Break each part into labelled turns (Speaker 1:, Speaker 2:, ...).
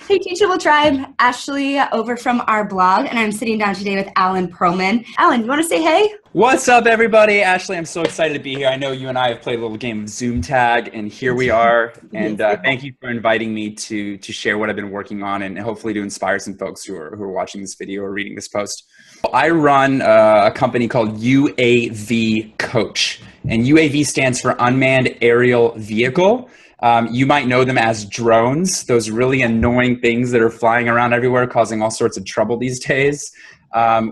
Speaker 1: Hey Teachable Tribe, Ashley over from our blog, and I'm sitting down today with Alan Perlman. Alan, you want to say hey?
Speaker 2: What's up, everybody? Ashley, I'm so excited to be here. I know you and I have played a little game of Zoom tag, and here we are. And thank you for inviting me to share what I've been working on and hopefully to inspire some folks who are watching this video or reading this post. I run a company called UAV Coach, and UAV stands for Unmanned Aerial Vehicle. You might know them as drones, those really annoying things that are flying around everywhere, causing all sorts of trouble these days.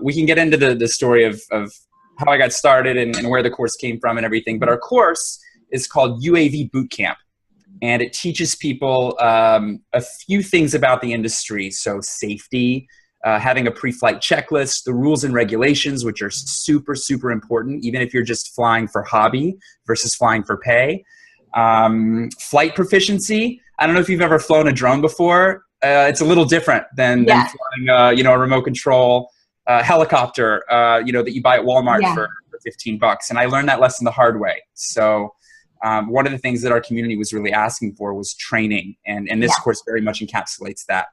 Speaker 2: We can get into the story of how I got started and where the course came from and everything, but our course is called UAV Bootcamp, and it teaches people a few things about the industry. So safety, having a pre-flight checklist, the rules and regulations, which are super, super important, even if you're just flying for hobby versus flying for pay. Flight proficiency. I don't know if you've ever flown a drone before. It's a little different than flying a remote control helicopter that you buy at Walmart for $15. And I learned that lesson the hard way. So one of the things that our community was really asking for was training, and this course very much encapsulates that.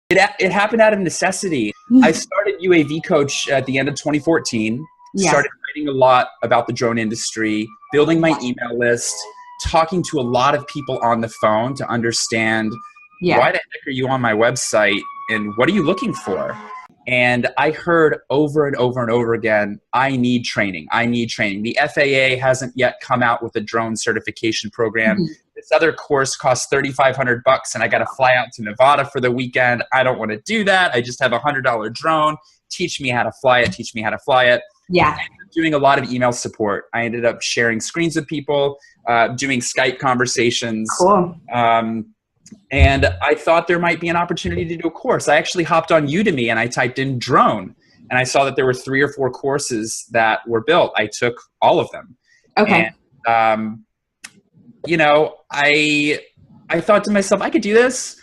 Speaker 2: It happened out of necessity. I started UAV Coach at the end of 2014. Started writing a lot about the drone industry, building my email list, talking to a lot of people on the phone to understand why the heck are you on my website and what are you looking for? And I heard over and over and over again, I need training. I need training. The FAA hasn't yet come out with a drone certification program. This other course costs $3,500 and I got to fly out to Nevada for the weekend. I don't want to do that. I just have a $100 drone. Teach me how to fly it. Teach me how to fly it. I ended up doing a lot of email support. I ended up sharing screens with people, doing Skype conversations.
Speaker 1: Cool.
Speaker 2: And I thought there might be an opportunity to do a course. I actually hopped on Udemy and I typed in drone, and I saw that there were 3 or 4 courses that were built. I took all of them.
Speaker 1: Okay.
Speaker 2: And, I thought to myself, I could do this.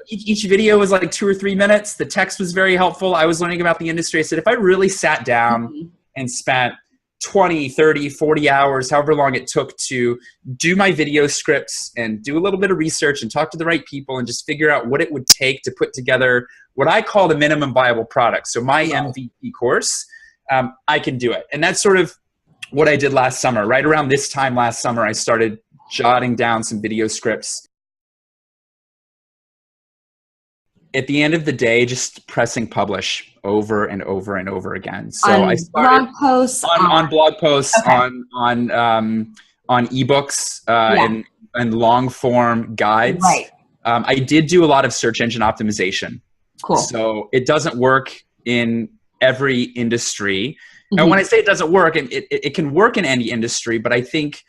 Speaker 2: Each video was like 2 or 3 minutes. The text was very helpful. I was learning about the industry. I said, if I really sat down and spent 20, 30, 40 hours, however long it took to do my video scripts and do a little bit of research and talk to the right people and just figure out what it would take to put together what I call the minimum viable product. So my MVP course, I can do it. And that's sort of what I did last summer. Right around this time last summer, I started jotting down some video scripts. At the end of the day, just pressing publish over and over and over again. So I started
Speaker 1: blog posts,
Speaker 2: on blog posts, on ebooks and long form guides.
Speaker 1: Right.
Speaker 2: I did do a lot of search engine optimization.
Speaker 1: Cool.
Speaker 2: So it doesn't work in every industry. And when I say it doesn't work, it can work in any industry, but I think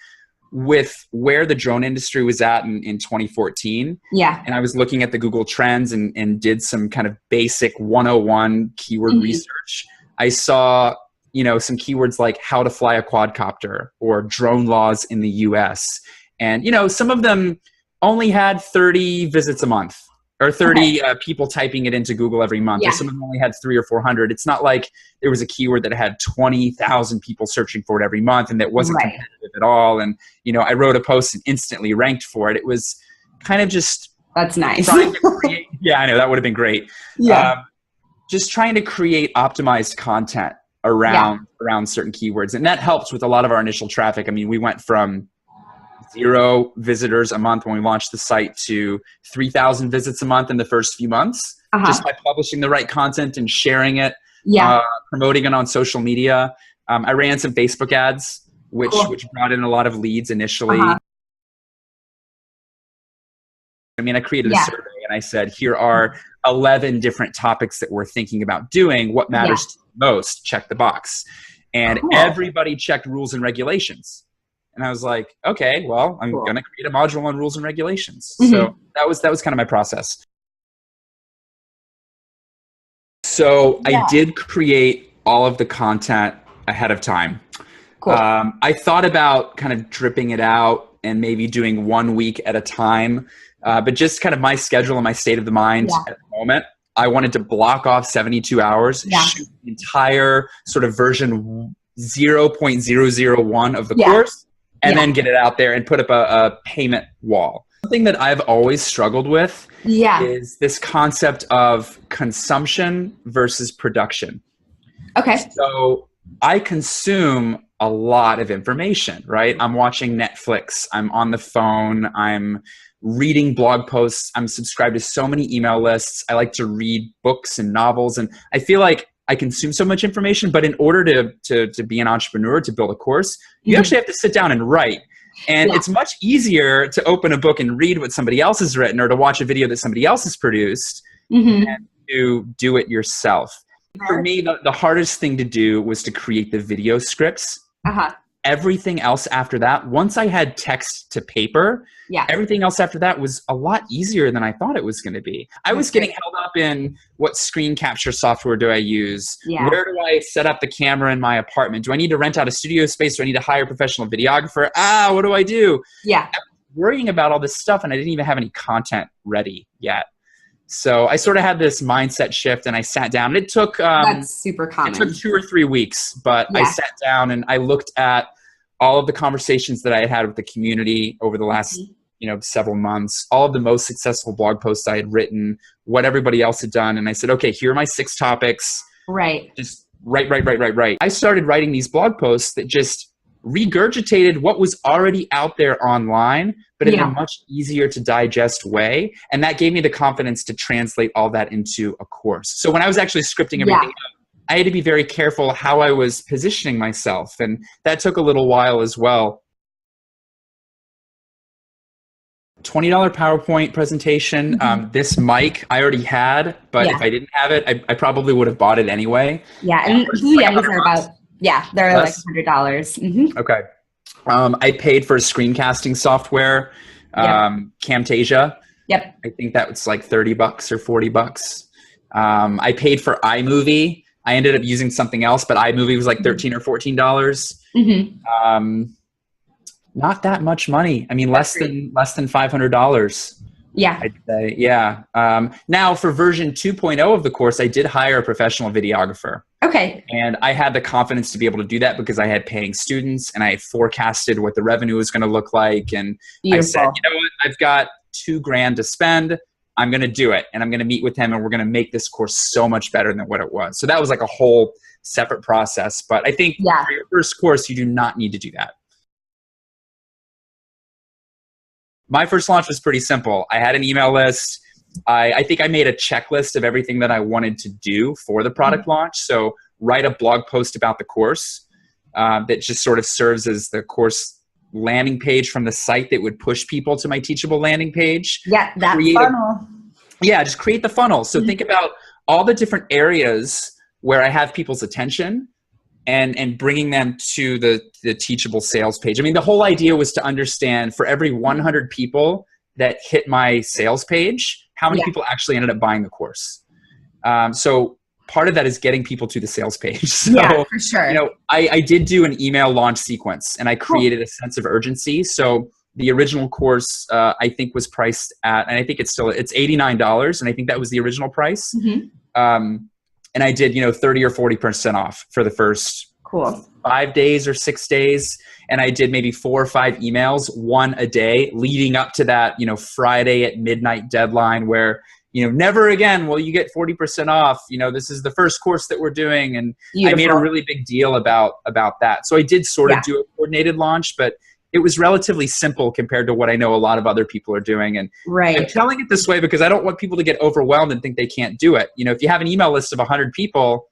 Speaker 2: with where the drone industry was at in 2014. And I was looking at the Google Trends and did some kind of basic 101 keyword research. I saw, some keywords like how to fly a quadcopter or drone laws in the US. And, some of them only had 30 visits a month or 30 people typing it into Google every month. Or some of them only had 300 or 400. It's not like there was a keyword that had 20,000 people searching for it every month and that wasn't competitive at all. And, I wrote a post and instantly ranked for it. It was kind of just...
Speaker 1: That's nice.
Speaker 2: Trying to create, I know, that would have been great. Just trying to create optimized content around certain keywords. And that helps with a lot of our initial traffic. I mean, we went from 0 visitors a month when we launched the site to 3,000 visits a month in the first few months, just by publishing the right content and sharing it, promoting it on social media. I ran some Facebook ads, which brought in a lot of leads initially. I mean, I created a survey and I said, here are 11 different topics that we're thinking about doing. What matters to you most? Check the box. And everybody checked rules and regulations. And I was like, okay, well, I'm going to create a module on rules and regulations. So that was kind of my process. So I did create all of the content ahead of time. I thought about kind of dripping it out and maybe doing 1 week at a time. But just kind of my schedule and my state of the mind at the moment, I wanted to block off 72 hours, shoot the entire sort of version 0.001 of the course, and then get it out there and put up a payment wall. Something that I've always struggled with
Speaker 1: Yeah.
Speaker 2: is this concept of consumption versus production.
Speaker 1: Okay.
Speaker 2: So I consume a lot of information, right? I'm watching Netflix, I'm on the phone, I'm reading blog posts, I'm subscribed to so many email lists. I like to read books and novels, and I feel like I consume so much information, but in order to be an entrepreneur, to build a course, you actually have to sit down and write. And it's much easier to open a book and read what somebody else has written, or to watch a video that somebody else has produced, and to do it yourself. For me, the hardest thing to do was to create the video scripts. Everything else after that, once I had text to paper, everything else after that was a lot easier than I thought it was going to be. I was getting held up in what screen capture software do I use? Where do I set up the camera in my apartment? Do I need to rent out a studio space? Do I need to hire a professional videographer? What do I do? I was worrying about all this stuff, and I didn't even have any content ready yet. So I sort of had this mindset shift, and I sat down. And it took
Speaker 1: that's super common.
Speaker 2: It took 2 or 3 weeks, but I sat down and I looked at all of the conversations that I had had with the community over the last several months, all of the most successful blog posts I had written, what everybody else had done, and I said, okay, here are my 6 topics. Just write. I started writing these blog posts that just regurgitated what was already out there online, but in a much easier to digest way. And that gave me the confidence to translate all that into a course. So when I was actually scripting everything out, I had to be very careful how I was positioning myself. And that took a little while as well. $20 PowerPoint presentation. This mic I already had, but if I didn't have it, I probably would have bought it anyway.
Speaker 1: And Blue Yetis are about, they're like $100.
Speaker 2: Okay. I paid for a screencasting software, Camtasia. I think that was like $30 or $40. I paid for iMovie. I ended up using something else, but iMovie was like $13 or $14. Not that much money. I mean, less than $500. I'd say, now for version 2.0 of the course, I did hire a professional videographer. And I had the confidence to be able to do that because I had paying students, and I had forecasted what the revenue was going to look like. And I said, you know what, I've got $2,000 to spend. I'm going to do it, and I'm going to meet with him, and we're going to make this course so much better than what it was. So that was like a whole separate process. But I think for your first course, you do not need to do that. My first launch was pretty simple. I had an email list. I think I made a checklist of everything that I wanted to do for the product launch. So write a blog post about the course that just sort of serves as the course landing page from the site that would push people to my Teachable landing page.
Speaker 1: That funnel.
Speaker 2: Just create the funnel. So think about all the different areas where I have people's attention and bringing them to the Teachable sales page. I mean, the whole idea was to understand for every 100 people that hit my sales page, how many people actually ended up buying the course. So part of that is getting people to the sales page. So,
Speaker 1: for sure.
Speaker 2: I did do an email launch sequence, and I created a sense of urgency. So the original course, I think, was priced at, and I think it's $89, and I think that was the original price. And I did, 30 or 40% off for the first 5 days or 6 days. And I did maybe 4 or 5 emails, one a day, leading up to that, Friday at midnight deadline where, never again will you get 40% off. This is the first course that we're doing. And I made a really big deal about that. So I did sort of do a coordinated launch, but it was relatively simple compared to what I know a lot of other people are doing. And I'm telling it this way because I don't want people to get overwhelmed and think they can't do it. If you have an email list of 100 people,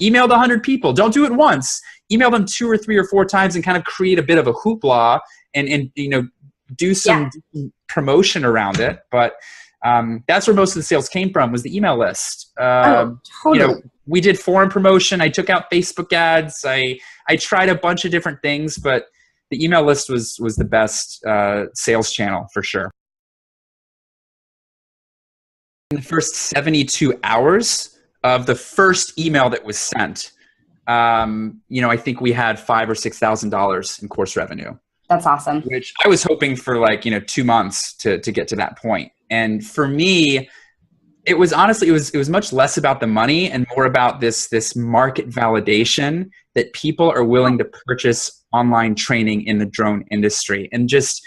Speaker 2: email the 100 people. Don't do it once. Email them 2 or 3 or 4 times and kind of create a bit of a hoopla and do some promotion around it. But that's where most of the sales came from, was the email list. We did forum promotion. I took out Facebook ads. I tried a bunch of different things, but the email list was the best sales channel for sure. In the first 72 hours of the first email that was sent, I think we had $5,000 or $6,000 in course revenue.
Speaker 1: That's awesome.
Speaker 2: Which I was hoping for 2 months to get to that point. And for me, it was honestly, it was much less about the money and more about this market validation that people are willing to purchase online training in the drone industry. And just,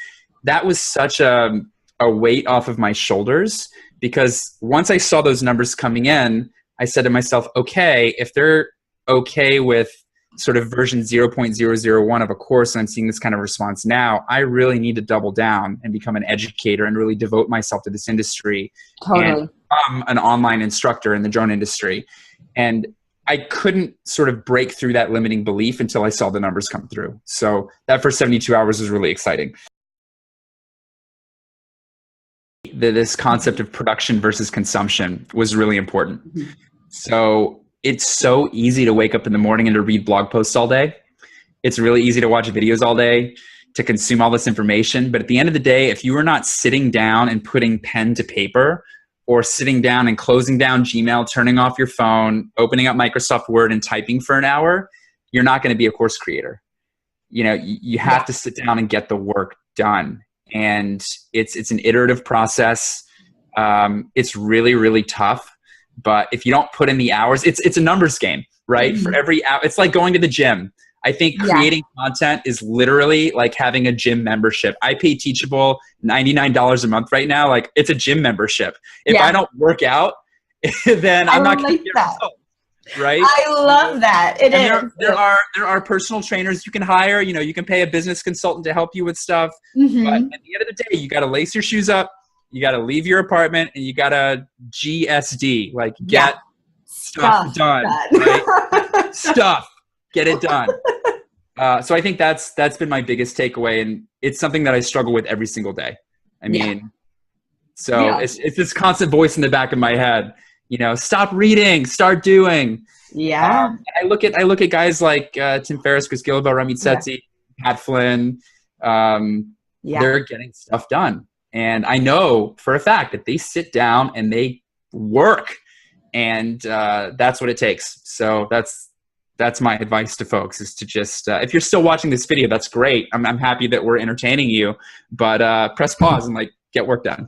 Speaker 2: that was such a a weight off of my shoulders, because once I saw those numbers coming in, I said to myself, okay, if they're okay with sort of version 0.001 of a course, and I'm seeing this kind of response now, I really need to double down and become an educator and really devote myself to this industry.
Speaker 1: Totally.
Speaker 2: And become an online instructor in the drone industry. And I couldn't sort of break through that limiting belief until I saw the numbers come through. So that first 72 hours was really exciting. This concept of production versus consumption was really important. So it's so easy to wake up in the morning and to read blog posts all day. It's really easy to watch videos all day, to consume all this information. But at the end of the day, if you are not sitting down and putting pen to paper, or sitting down and closing down Gmail, turning off your phone, opening up Microsoft Word and typing for an hour, you're not going to be a course creator. You know, you have to sit down and get the work done. And it's an iterative process. It's really, really tough. But if you don't put in the hours, it's a numbers game, right? For every hour, it's like going to the gym. I think creating content is literally like having a gym membership. I pay Teachable $99 a month right now. Like, it's a gym membership. If I don't work out, then I'm not going to get results, right?
Speaker 1: I love that.
Speaker 2: There are personal trainers you can hire. You know, you can pay a business consultant to help you with stuff. But at the end of the day, you got to lace your shoes up. You got to leave your apartment, and you got to GSD, like get stuff done. Right? Stuff. Get it done. So I think that's been my biggest takeaway, and it's something that I struggle with every single day. I mean, it's this constant voice in the back of my head. You know, stop reading, start doing.
Speaker 1: Yeah.
Speaker 2: I look at guys like Tim Ferriss, Chris Gillibo, Ramit Sethi, Pat Flynn. They're getting stuff done, and I know for a fact that they sit down and they work, and that's what it takes. So that's my advice to folks, is to just, if you're still watching this video, that's great. I'm happy that we're entertaining you, but press pause and like get work done.